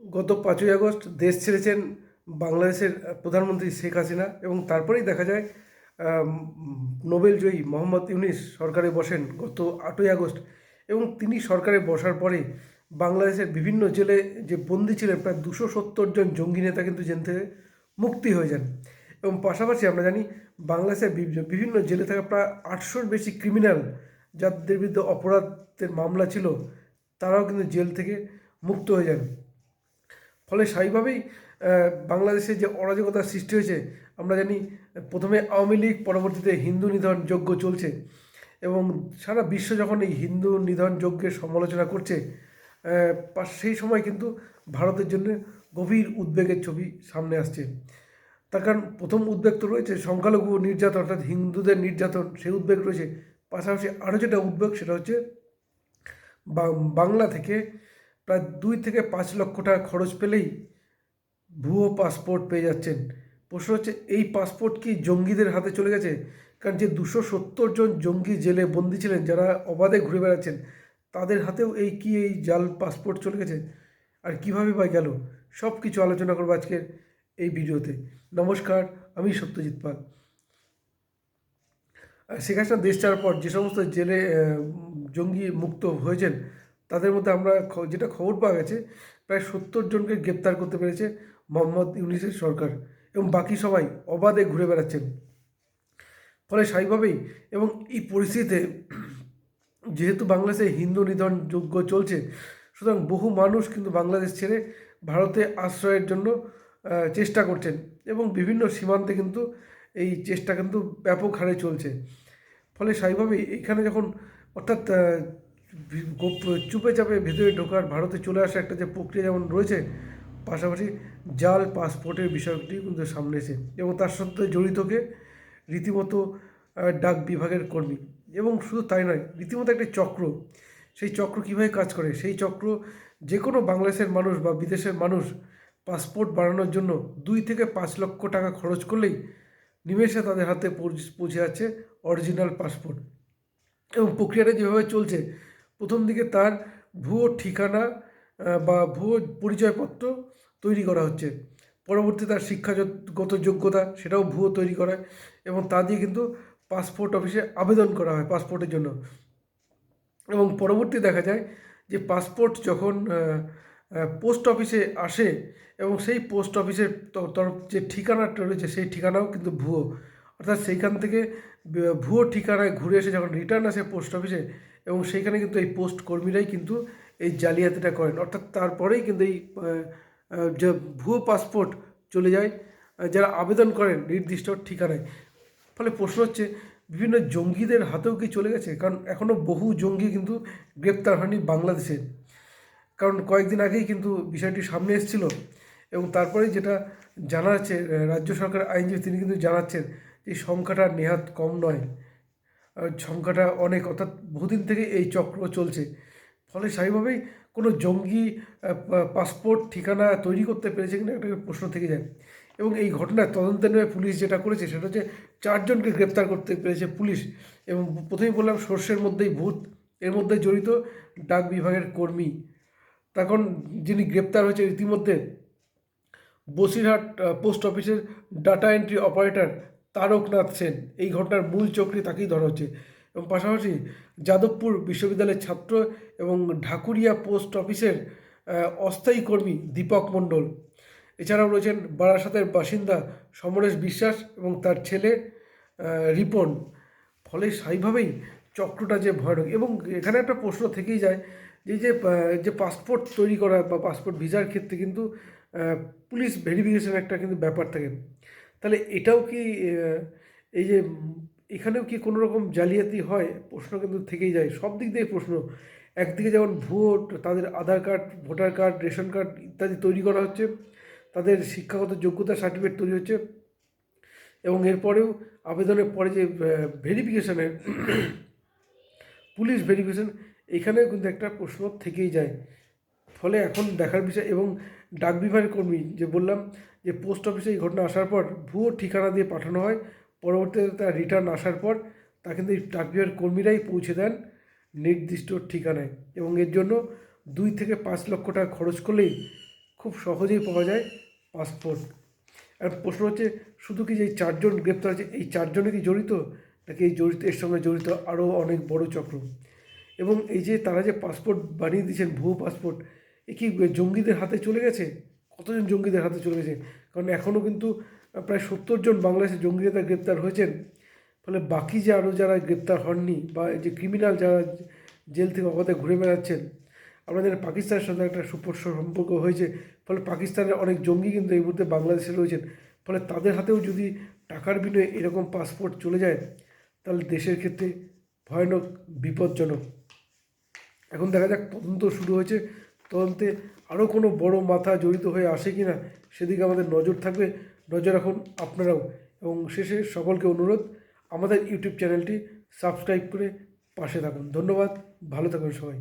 গত 5ই আগস্ট দেশ ছেড়েছেন বাংলাদেশের প্রধানমন্ত্রী শেখ হাসিনা এবং তারপরেই দেখা যায় নোবেলজয়ী মোহাম্মদ ইউনূস সরকারে বসেন গত 8ই আগস্ট এবং তিনি সরকারে বসার পরে বাংলাদেশের বিভিন্ন জেলে যে বন্দী ছিলেন প্রায় 270 জন জঙ্গি নেতা কিন্তু জেল থেকে মুক্তি হয়ে যান। এবং পাশাপাশি আমরা জানি বাংলাদেশের বিভিন্ন জেলে থাকা প্রায় 800-র বেশি ক্রিমিনাল যাদের বিরুদ্ধে অপরাধের মামলা ছিল তারাও কিন্তু জেল থেকে মুক্ত হয়ে যান। ফলে স্বাভাবিকভাবেই বাংলাদেশে যে অরাজকতার সৃষ্টি হয়েছে আমরা জানি, প্রথমে আওয়ামী লীগ, পরবর্তীতে হিন্দু নিধন যজ্ঞ চলছে এবং সারা বিশ্ব যখন এই হিন্দু নিধন যজ্ঞের সমালোচনা করছে সেই সময় কিন্তু ভারতের জন্য গভীর উদ্বেগের ছবি সামনে আসছে। তার কারণ প্রথম উদ্বেগ তো রয়েছে সংখ্যালঘু নির্যাতন অর্থাৎ হিন্দুদের নির্যাতন, সেই উদ্বেগ রয়েছে। পাশাপাশি আরও যেটা উদ্বেগ সেটা হচ্ছে বাংলা থেকে প্রায় 2 থেকে 5 লক্ষ টাকা খরচ পেলেই ভুয়ো পাসপোর্ট পেয়ে যাচ্ছেন। প্রশ্ন হচ্ছে এই পাসপোর্ট কি জঙ্গিদের হাতে চলে গেছে? কারণ যে 270 জন জঙ্গি জেলে বন্দী ছিলেন যারা অবাধে ঘুরে বেড়াচ্ছেন তাদের হাতেও এই জাল পাসপোর্ট চলে গেছে, আর কীভাবে বা গেল সব কিছু আলোচনা করবো আজকের এই ভিডিওতে। নমস্কার, আমি সত্যজিৎ পাল। শেখ হাসিনা দেশ ছাড়ার পর যে সমস্ত জেলে জঙ্গি মুক্ত হয়েছেন তাদের মধ্যে আমরা যেটা খবর পাওয়া গেছে প্রায় 70 জনকে গ্রেপ্তার করতে পেরেছে মোহাম্মদ ইউনূসের সরকার এবং বাকি সবাই অবাধে ঘুরে বেড়াচ্ছেন। ফলে স্বাভাবিকভাবেই এবং এই পরিস্থিতিতে যেহেতু বাংলাদেশে হিন্দু নিধন যজ্ঞ চলছে, সুতরাং বহু মানুষ কিন্তু বাংলাদেশ ছেড়ে ভারতে আশ্রয়ের জন্য চেষ্টা করছেন এবং বিভিন্ন সীমান্তে কিন্তু এই চেষ্টা কিন্তু ব্যাপক হারে চলছে। ফলে স্বাভাবিকভাবেই এখানে যখন অর্থাৎ চুপে চাপে ভেতরে ঢোকার, ভারতে চলে আসা একটা যে প্রক্রিয়া যেমন রয়েছে, পাশাপাশি জাল পাসপোর্টের বিষয়টি কিন্তু সামনে এসে এবং তার সাথে জড়িতকে রীতিমতো ডাক বিভাগের কর্মী। এবং শুধু তাই নয়, রীতিমতো একটা চক্র, সেই চক্র কীভাবে কাজ করে, সেই চক্র যে কোনো বাংলাদেশের মানুষ বা বিদেশের মানুষ পাসপোর্ট বানানোর জন্য 2 থেকে 5 লক্ষ টাকা খরচ করলেই নিমেষে তাদের হাতে পৌঁছে যাচ্ছে অরিজিনাল পাসপোর্ট। এবং প্রক্রিয়াটা যেভাবে চলছে, প্রথম দিকে তার ভুয়ো ঠিকানা বা ভুয়ো পরিচয়পত্র তৈরি করা হচ্ছে, পরবর্তী তার শিক্ষাগত যোগ্যতা সেটাও ভুয়ো তৈরি করা হয় এবং তা দিয়ে কিন্তু পাসপোর্ট অফিসে আবেদন করা হয় পাসপোর্টের জন্য। এবং পরবর্তী দেখা যায় যে পাসপোর্ট যখন পোস্ট অফিসে আসে এবং সেই পোস্ট অফিসের তরফ যে ঠিকানাটা রয়েছে সেই ঠিকানাও কিন্তু ভুয়ো, অর্থাৎ সেইখান থেকে ভুয়ো ঠিকানায় ঘুরে এসে যখন রিটার্ন আসে পোস্ট অফিসে এবং সেইখানে কিন্তু এই পোস্ট কর্মীরাই কিন্তু এই জালিয়াতিটা করেন, অর্থাৎ তারপরেই কিন্তু এই যে ভুয়ো পাসপোর্ট চলে যায় যারা আবেদন করেন নির্দিষ্ট ঠিকানায়। ফলে প্রশ্ন হচ্ছে বিভিন্ন জঙ্গিদের হাতেও কি চলে গেছে? কারণ এখনও বহু জঙ্গি কিন্তু গ্রেপ্তার হয়নি বাংলাদেশে, কারণ কয়েকদিন আগেই কিন্তু বিষয়টি সামনে এসেছিল এবং তারপরেই যেটা জানা যাচ্ছে, রাজ্য সরকারের আইনজীবী তিনি কিন্তু জানাচ্ছেন যে সংখ্যাটা নেহাত কম নয়, সংখ্যাটা অনেক, অর্থাৎ বহুদিন থেকে এই চক্র চলছে। ফলে স্বাভাবিকভাবেই কোনো জঙ্গি পাসপোর্ট ঠিকানা তৈরি করতে পেরেছে কিনা একটা প্রশ্ন থেকে যায়। এবং এই ঘটনার তদন্তে নেমে পুলিশ যেটা করেছে সেটা হচ্ছে 4 জনকে গ্রেপ্তার করতে পেরেছে পুলিশ। এবং প্রথমেই বললাম সর্ষের মধ্যেই ভূত, এর মধ্যে জড়িত ডাক বিভাগের কর্মী। তখন যিনি গ্রেপ্তার হয়েছে ইতিমধ্যে বসিরহাট পোস্ট অফিসের data entry operator Taraknath Sen, এই ঘটনার মূল চক্রী তাকেই ধরা হচ্ছে। এবং পাশাপাশি যাদবপুর বিশ্ববিদ্যালয়ের ছাত্র এবং ঢাকুরিয়া পোস্ট অফিসের অস্থায়ী কর্মী দীপক মণ্ডল, এছাড়াও রয়েছেন বারাসাতের বাসিন্দা সমরেশ বিশ্বাস এবং তার ছেলে রিপন। ফলে স্বাভাবিকভাবেই চক্রটা যে ভয়ানক। এবং এখানে একটা প্রশ্ন থেকেই যায় যে পাসপোর্ট তৈরি করা বা পাসপোর্ট ভিসার ক্ষেত্রে কিন্তু পুলিশ ভেরিফিকেশন একটা কিন্তু ব্যাপার থাকে। তাহলে এটাও কি এই যে এখানেও কি কোনো রকম জালিয়াতি হয়? প্রশ্ন কিন্তু থেকেই যায়, সব দিক দিয়ে প্রশ্ন। একদিকে যেমন ভুয়ো তাদের Aadhaar card, voter card, ration card ইত্যাদি তৈরি করা হচ্ছে, তাদের শিক্ষাগত যোগ্যতা সার্টিফিকেট তৈরি হচ্ছে এবং এরপরেও আবেদনের পরে যে ভেরিফিকেশানের পুলিশ ভেরিফিকেশন, এখানেও কিন্তু একটা প্রশ্ন থেকেই যায়। ফলে এখন দেখার বিষয়। এবং ডাক বিভাগের কর্মী যে বললাম যে পোস্ট অফিসে এই ঘটনা আসার পর ভুয়ো ঠিকানা দিয়ে পাঠানো হয়, পরবর্তীতে তার রিটার্ন আসার পর তা কিন্তু এই ডাক বিভাগের কর্মীরাই পৌঁছে দেন নির্দিষ্ট ঠিকানায় এবং এর জন্য 2 থেকে 5 লক্ষ টাকা খরচ করলেই খুব সহজেই পাওয়া যায় পাসপোর্ট। আর প্রশ্ন হচ্ছে, শুধু কি যে এই চারজন গ্রেপ্তার আছে, এই চারজনে কি জড়িত, নাকি এর সঙ্গে জড়িত আরও অনেক বড় চক্র? এবং এই যে তারা যে পাসপোর্ট বানিয়ে দিয়েছেন, ভুয়ো পাসপোর্ট, এ কি জঙ্গিদের হাতে চলে গেছে? কতজন জঙ্গিদের হাতে চলে গেছে? কারণ এখনও কিন্তু প্রায় 70 জন বাংলাদেশের জঙ্গি নেতা গ্রেপ্তার হয়েছেন। ফলে বাকি যে আরও যারা গ্রেপ্তার হননি, বা যে ক্রিমিনাল যারা জেল থেকে অবাধে ঘুরে বেড়াচ্ছেন, আমাদের পাকিস্তানের সাথে একটা সম্পর্ক হয়েছে, ফলে পাকিস্তানের অনেক জঙ্গি কিন্তু এই মুহূর্তে বাংলাদেশে রয়েছেন। ফলে তাদের হাতেও যদি টাকার বিনিময়ে এরকম পাসপোর্ট চলে যায়, তাহলে দেশের ক্ষেত্রে ভয়ানক বিপজ্জনক। এখন দেখা যাক, তদন্ত শুরু হয়েছে, তদন্তে আরও কোনো বড় মাথা জড়িত হয়ে আসে কি না, সেদিকে আমাদের নজর থাকবে। নজর রাখুন আপনারাও। এবং শেষে সকলকে অনুরোধ, আমাদের ইউটিউব চ্যানেলটি সাবস্ক্রাইব করে পাশে থাকুন। ধন্যবাদ, ভালো থাকুন সবাই।